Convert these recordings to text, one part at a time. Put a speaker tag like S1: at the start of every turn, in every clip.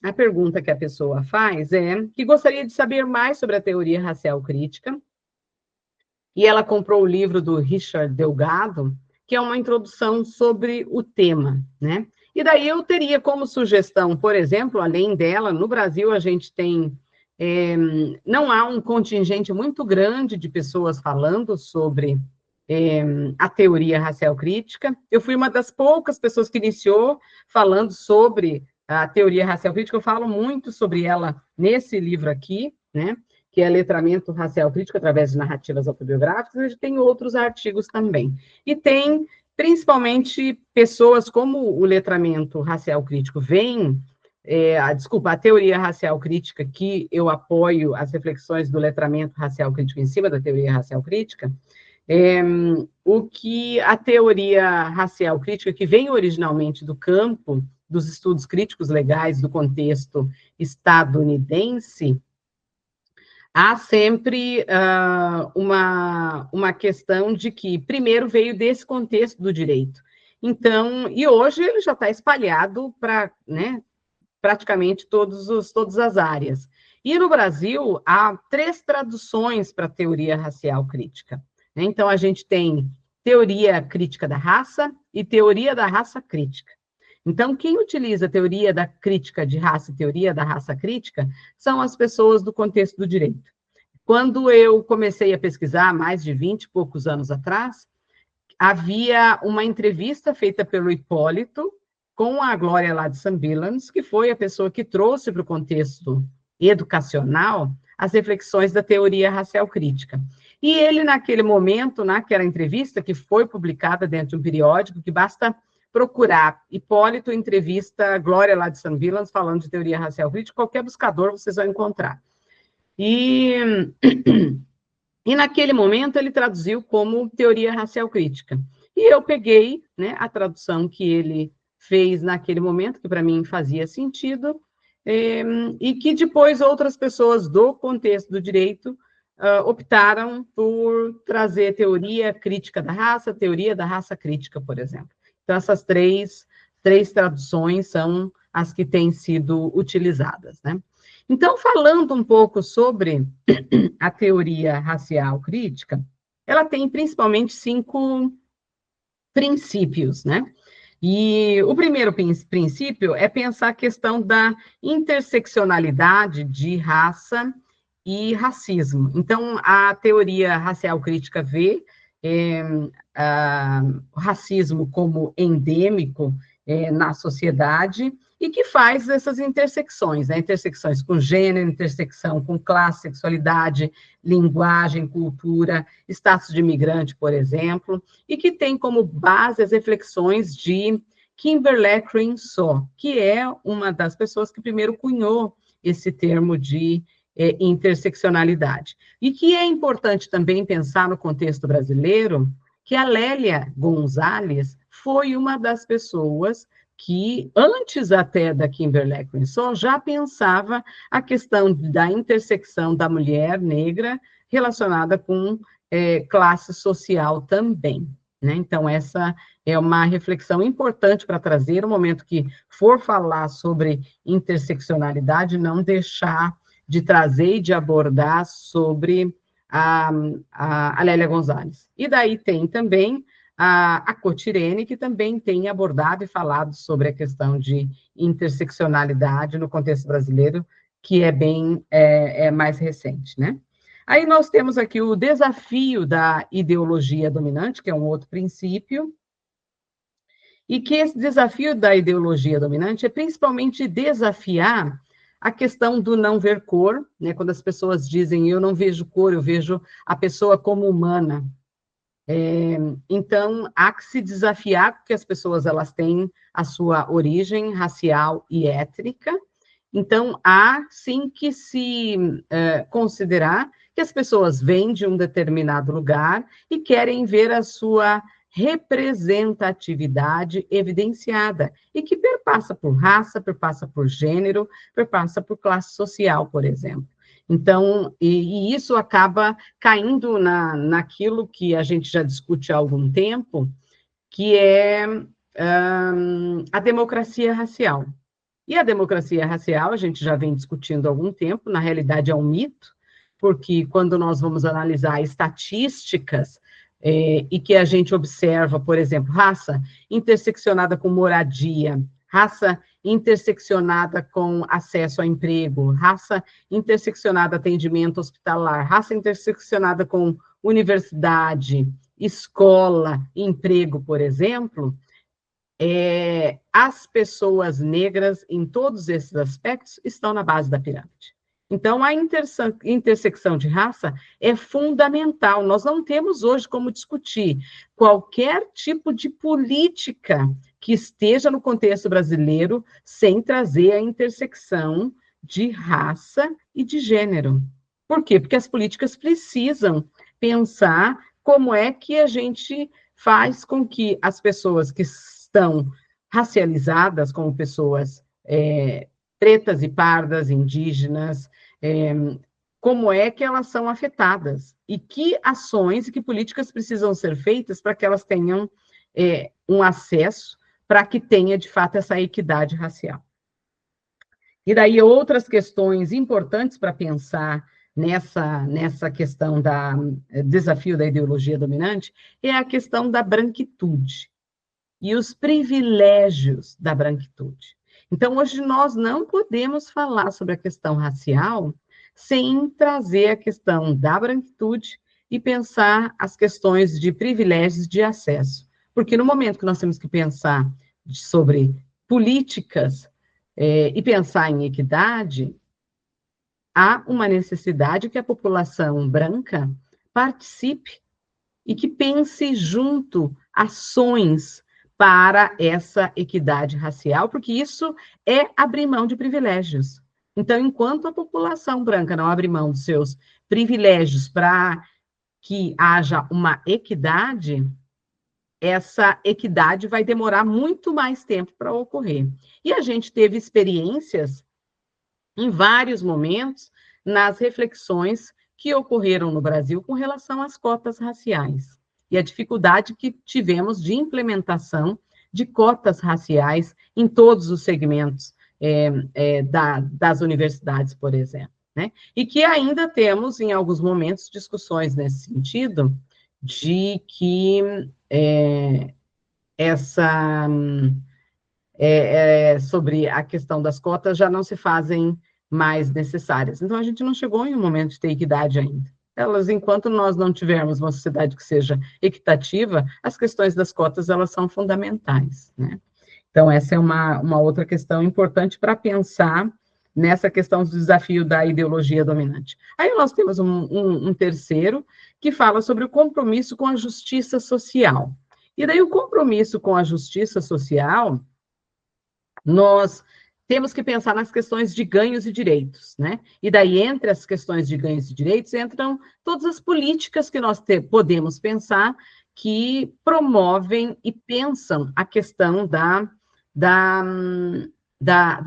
S1: a pergunta que a pessoa faz é que gostaria de saber mais sobre a teoria racial crítica, e ela comprou o livro do Richard Delgado, que é uma introdução sobre o tema, né? E daí eu teria como sugestão, por exemplo, além dela, no Brasil a gente tem, não há um contingente muito grande de pessoas falando sobre a teoria racial crítica. Eu fui uma das poucas pessoas que iniciou falando sobre a teoria racial crítica, eu falo muito sobre ela nesse livro aqui, né? Que é Letramento Racial Crítico através de narrativas autobiográficas, a gente tem outros artigos também. E tem, principalmente, pessoas como o letramento racial crítico vem, a teoria racial crítica, que eu apoio as reflexões do letramento racial crítico em cima da teoria racial crítica, o que a teoria racial crítica, que vem originalmente do campo dos estudos críticos legais do contexto estadunidense, há sempre uma questão de que, primeiro, veio desse contexto do direito. Então, e hoje ele já está espalhado para, né, praticamente todas as áreas. E no Brasil, há 3 traduções para a teoria racial crítica. Né? Então, a gente tem teoria crítica da raça e teoria da raça crítica. Então, quem utiliza a teoria da crítica de raça e teoria da raça crítica são as pessoas do contexto do direito. Quando eu comecei a pesquisar, mais de 20 e poucos anos atrás, havia uma entrevista feita pelo Hipólito com a Glória lá de St. Villans, que foi a pessoa que trouxe para o contexto educacional as reflexões da teoria racial crítica. E ele, naquele momento, naquela entrevista, que foi publicada dentro de um periódico, que basta procurar Hipólito entrevista Glória lá de St. Villans, falando de teoria racial crítica, qualquer buscador vocês vão encontrar. E naquele momento ele traduziu como teoria racial crítica. E eu peguei, né, a tradução que ele fez naquele momento, que para mim fazia sentido, e que depois outras pessoas do contexto do direito optaram por trazer teoria crítica da raça, teoria da raça crítica, por exemplo. Então, essas três traduções são as que têm sido utilizadas, né? Então, falando um pouco sobre a teoria racial crítica, ela tem principalmente 5 princípios, né? E o primeiro princípio é pensar a questão da interseccionalidade de raça e racismo. Então, a teoria racial crítica vê o racismo como endêmico na sociedade e que faz essas intersecções, né? Intersecções com gênero, intersecção com classe, sexualidade, linguagem, cultura, status de imigrante, por exemplo, e que tem como base as reflexões de Kimberlé Crenshaw, que é uma das pessoas que primeiro cunhou esse termo de interseccionalidade. E que é importante também pensar no contexto brasileiro, que a Lélia Gonzalez foi uma das pessoas que, antes até da Kimberlé Crenshaw, já pensava a questão da intersecção da mulher negra relacionada com classe social também. Né? Então, essa é uma reflexão importante para trazer, no momento que for falar sobre interseccionalidade, não deixar de trazer e de abordar sobre a Lélia Gonzalez. E daí tem também a Cotirene, que também tem abordado e falado sobre a questão de interseccionalidade no contexto brasileiro, que é bem mais recente, né? Aí nós temos aqui o desafio da ideologia dominante, que é um outro princípio, e que esse desafio da ideologia dominante é principalmente desafiar a questão do não ver cor, né? Quando as pessoas dizem eu não vejo cor, eu vejo a pessoa como humana. Então, há que se desafiar, porque as pessoas elas têm a sua origem racial e étnica, então há sim que se considerar que as pessoas vêm de um determinado lugar e querem ver a sua representatividade evidenciada, e que perpassa por raça, perpassa por gênero, perpassa por classe social, por exemplo. Então, e isso acaba caindo naquilo que a gente já discute há algum tempo, que é a democracia racial. E a democracia racial, a gente já vem discutindo há algum tempo, na realidade é um mito, porque quando nós vamos analisar estatísticas, e que a gente observa, por exemplo, raça interseccionada com moradia, raça interseccionada com acesso ao emprego, raça interseccionada atendimento hospitalar, raça interseccionada com universidade, escola, emprego, por exemplo, as pessoas negras, em todos esses aspectos, estão na base da pirâmide. Então, a intersecção de raça é fundamental. Nós não temos hoje como discutir qualquer tipo de política que esteja no contexto brasileiro sem trazer a intersecção de raça e de gênero. Por quê? Porque as políticas precisam pensar como é que a gente faz com que as pessoas que estão racializadas, como pessoas pretas e pardas, indígenas, como é que elas são afetadas e que ações e que políticas precisam ser feitas para que elas tenham um acesso, para que tenha, de fato, essa equidade racial. E daí outras questões importantes para pensar nessa questão da desafio da ideologia dominante é a questão da branquitude e os privilégios da branquitude. Então, hoje nós não podemos falar sobre a questão racial sem trazer a questão da branquitude e pensar as questões de privilégios de acesso. Porque no momento que nós temos que pensar sobre políticas e pensar em equidade, há uma necessidade que a população branca participe e que pense junto ações para essa equidade racial, porque isso é abrir mão de privilégios. Então, enquanto a população branca não abrir mão dos seus privilégios para que haja uma equidade, essa equidade vai demorar muito mais tempo para ocorrer. E a gente teve experiências em vários momentos nas reflexões que ocorreram no Brasil com relação às cotas raciais e a dificuldade que tivemos de implementação de cotas raciais em todos os segmentos das universidades, por exemplo, né? E que ainda temos, em alguns momentos, discussões nesse sentido, de que sobre a questão das cotas já não se fazem mais necessárias. Então, a gente não chegou em um momento de ter equidade ainda. Elas, enquanto nós não tivermos uma sociedade que seja equitativa, as questões das cotas, elas são fundamentais, né? Então, essa é uma outra questão importante para pensar nessa questão do desafio da ideologia dominante. Aí nós temos um terceiro, que fala sobre o compromisso com a justiça social. E daí o compromisso com a justiça social, nós temos que pensar nas questões de ganhos e direitos, né? E daí, entre as questões de ganhos e direitos, entram todas as políticas que nós podemos pensar que promovem e pensam a questão da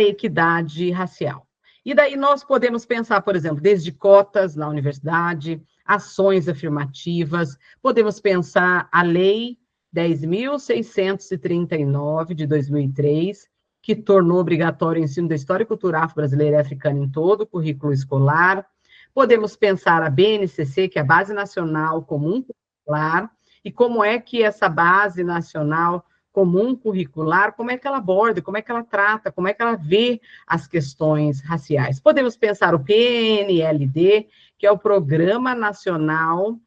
S1: equidade racial. E daí nós podemos pensar, por exemplo, desde cotas na universidade, ações afirmativas, podemos pensar a Lei 10.639, de 2003, que tornou obrigatório o ensino da história cultural brasileira e africana em todo o currículo escolar. Podemos pensar a BNCC, que é a Base Nacional Comum Curricular, e como é que essa Base Nacional Comum Curricular, como é que ela aborda, como é que ela trata, como é que ela vê as questões raciais. Podemos pensar o PNLD, que é o Programa Nacional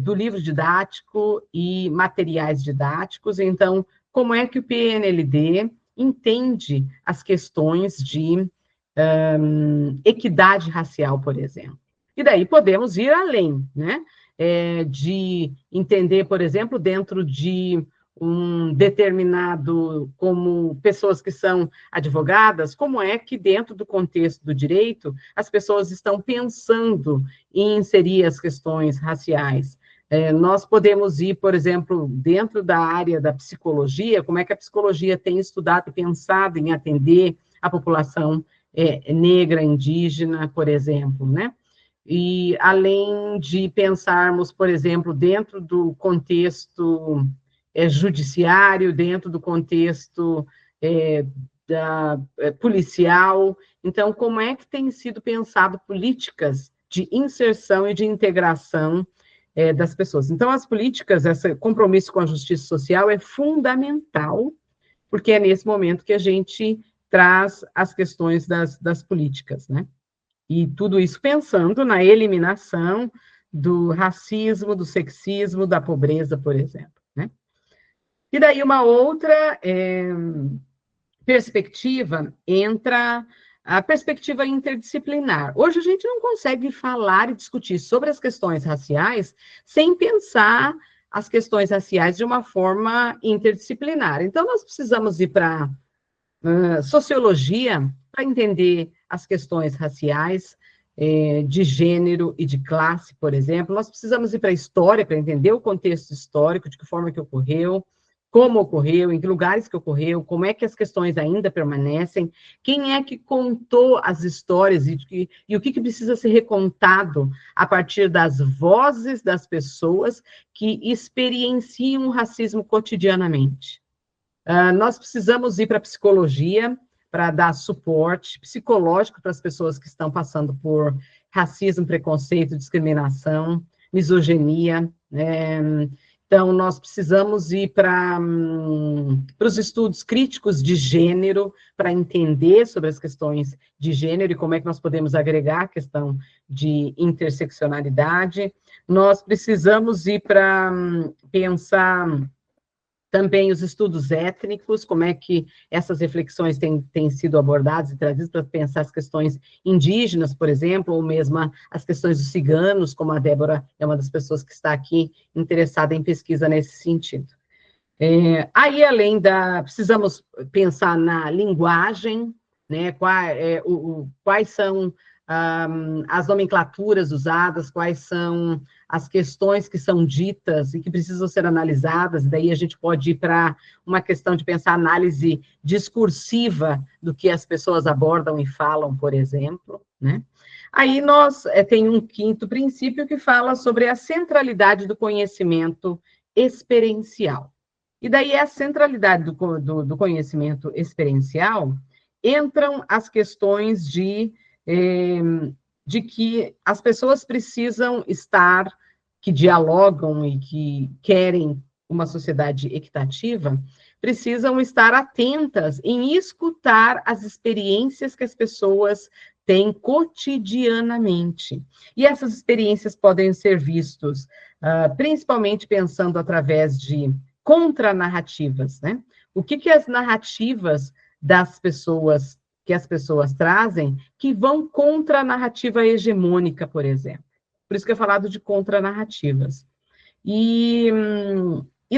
S1: do Livro Didático e Materiais Didáticos. Então, como é que o PNLD entende as questões de equidade racial, por exemplo. E daí podemos ir além, né? De entender, por exemplo, dentro de um determinado, como pessoas que são advogadas, como é que dentro do contexto do direito as pessoas estão pensando em inserir as questões raciais. Nós podemos ir, por exemplo, dentro da área da psicologia, como é que a psicologia tem estudado e pensado em atender a população negra, indígena, por exemplo, né? E além de pensarmos, por exemplo, dentro do contexto judiciário, dentro do contexto policial. Então, como é que tem sido pensado políticas de inserção e de integração das pessoas? Então, as políticas, esse compromisso com a justiça social é fundamental, porque é nesse momento que a gente traz as questões das políticas, né? E tudo isso pensando na eliminação do racismo, do sexismo, da pobreza, por exemplo, né? E daí uma outra perspectiva entra a perspectiva interdisciplinar. Hoje a gente não consegue falar e discutir sobre as questões raciais sem pensar as questões raciais de uma forma interdisciplinar. Então, nós precisamos ir para sociologia para entender as questões raciais, de gênero e de classe, por exemplo. Nós precisamos ir para a história para entender o contexto histórico, de que forma que ocorreu, como ocorreu, em que lugares que ocorreu, como é que as questões ainda permanecem, quem é que contou as histórias e o que precisa ser recontado a partir das vozes das pessoas que experienciam o racismo cotidianamente. Nós precisamos ir para a psicologia para dar suporte psicológico para as pessoas que estão passando por racismo, preconceito, discriminação, misoginia, Então, nós precisamos ir para os estudos críticos de gênero, para entender sobre as questões de gênero e como é que nós podemos agregar a questão de interseccionalidade. Nós precisamos ir para pensar também os estudos étnicos, como é que essas reflexões têm sido abordadas e trazidas para pensar as questões indígenas, por exemplo, ou mesmo as questões dos ciganos, como a Débora é uma das pessoas que está aqui interessada em pesquisa nesse sentido. Aí, precisamos pensar na linguagem, né, quais são as nomenclaturas usadas, quais são as questões que são ditas e que precisam ser analisadas, daí a gente pode ir para uma questão de pensar análise discursiva do que as pessoas abordam e falam, por exemplo, né? Aí nós tem um quinto princípio que fala sobre a centralidade do conhecimento experiencial. E daí a centralidade do conhecimento experiencial entram as questões de que as pessoas precisam estar, que dialogam e que querem uma sociedade equitativa, precisam estar atentas em escutar as experiências que as pessoas têm cotidianamente. E essas experiências podem ser vistas, principalmente pensando através de contranarrativas, né? O que as narrativas das pessoas que as pessoas trazem, que vão contra a narrativa hegemônica, por exemplo. Por isso que é falado de contranarrativas. E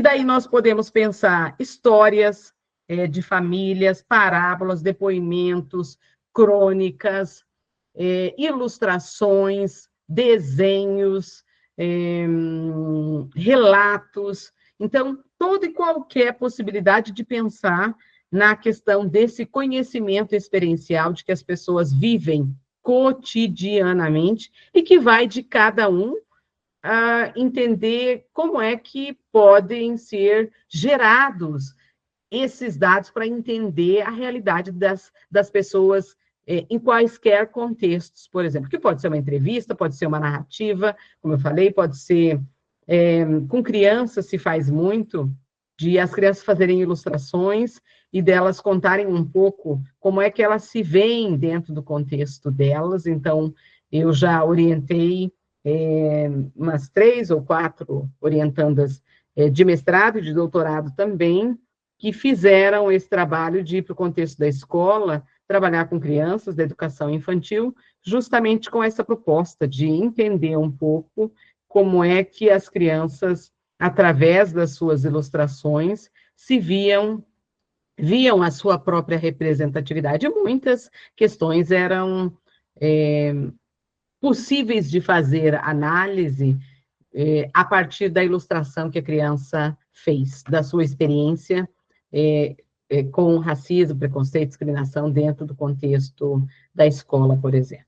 S1: daí nós podemos pensar histórias de famílias, parábolas, depoimentos, crônicas, ilustrações, desenhos, relatos. Então, toda e qualquer possibilidade de pensar na questão desse conhecimento experiencial de que as pessoas vivem cotidianamente e que vai de cada um a entender como é que podem ser gerados esses dados para entender a realidade das pessoas em quaisquer contextos, por exemplo, que pode ser uma entrevista, pode ser uma narrativa, como eu falei, pode ser com crianças se faz muito, de as crianças fazerem ilustrações e delas contarem um pouco como é que elas se veem dentro do contexto delas. Então, eu já orientei umas 3 ou 4 orientandas de mestrado e de doutorado também, que fizeram esse trabalho de ir para o contexto da escola, trabalhar com crianças da educação infantil, justamente com essa proposta de entender um pouco como é que as crianças, através das suas ilustrações, se viam a sua própria representatividade. Muitas questões eram possíveis de fazer análise a partir da ilustração que a criança fez, da sua experiência com racismo, preconceito, discriminação dentro do contexto da escola, por exemplo.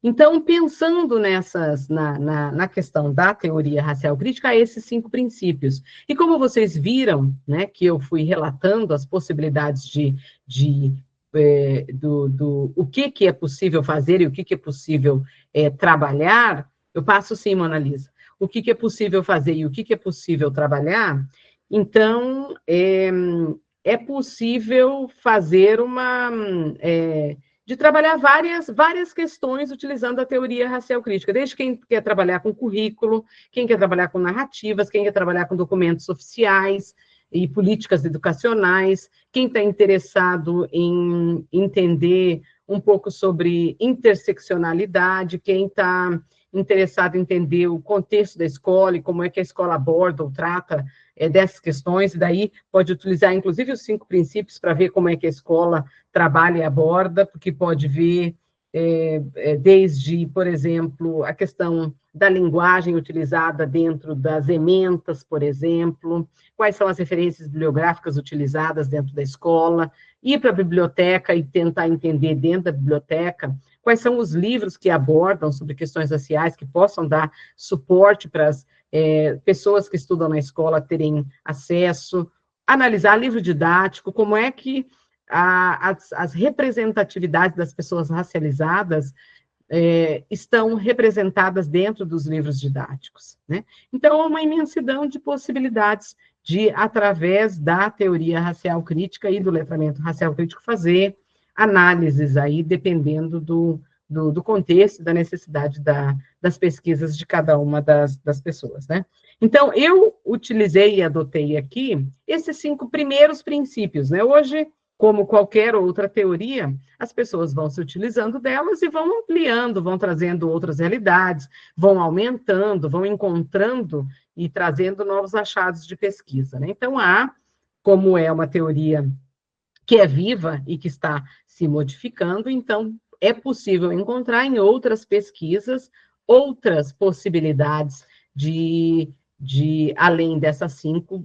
S1: Então, pensando na questão da teoria racial crítica, há esses 5 princípios. E como vocês viram, né, que eu fui relatando as possibilidades de o que é possível fazer e o que é possível trabalhar, eu passo sim, Mona Lisa. O que é possível fazer e o que é possível trabalhar, então, é possível fazer de trabalhar várias questões utilizando a teoria racial crítica, desde quem quer trabalhar com currículo, quem quer trabalhar com narrativas, quem quer trabalhar com documentos oficiais e políticas educacionais, quem está interessado em entender um pouco sobre interseccionalidade, quem está interessado em entender o contexto da escola e como é que a escola aborda ou trata dessas questões, e daí pode utilizar, inclusive, os 5 princípios para ver como é que a escola trabalha e aborda, porque pode ver desde, por exemplo, a questão da linguagem utilizada dentro das ementas, por exemplo, quais são as referências bibliográficas utilizadas dentro da escola, ir para a biblioteca e tentar entender dentro da biblioteca quais são os livros que abordam sobre questões raciais, que possam dar suporte para as pessoas que estudam na escola terem acesso, analisar livro didático, como é que as representatividades das pessoas racializadas estão representadas dentro dos livros didáticos, né? Então, é uma imensidão de possibilidades de, através da teoria racial crítica e do letramento racial crítico, fazer análises aí, dependendo do contexto, da necessidade das pesquisas de cada uma das pessoas, né? Então, eu utilizei e adotei aqui esses 5 primeiros princípios, né? Hoje, como qualquer outra teoria, as pessoas vão se utilizando delas e vão ampliando, vão trazendo outras realidades, vão aumentando, vão encontrando e trazendo novos achados de pesquisa, né? Então, como é uma teoria que é viva e que está se modificando, então é possível encontrar em outras pesquisas outras possibilidades além dessas 5,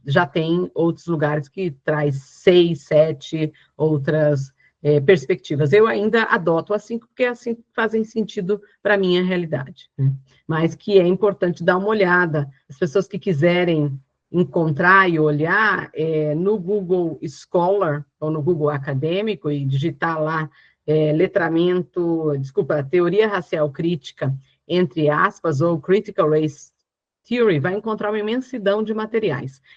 S1: já tem outros lugares que traz 6, 7 outras perspectivas. Eu ainda adoto as 5, porque assim fazem sentido para a minha realidade, né? Mas que é importante dar uma olhada. As pessoas que quiserem encontrar e olhar no Google Scholar, ou no Google Acadêmico, e digitar lá teoria racial crítica, entre aspas, ou Critical Race Theory, vai encontrar uma imensidão de materiais.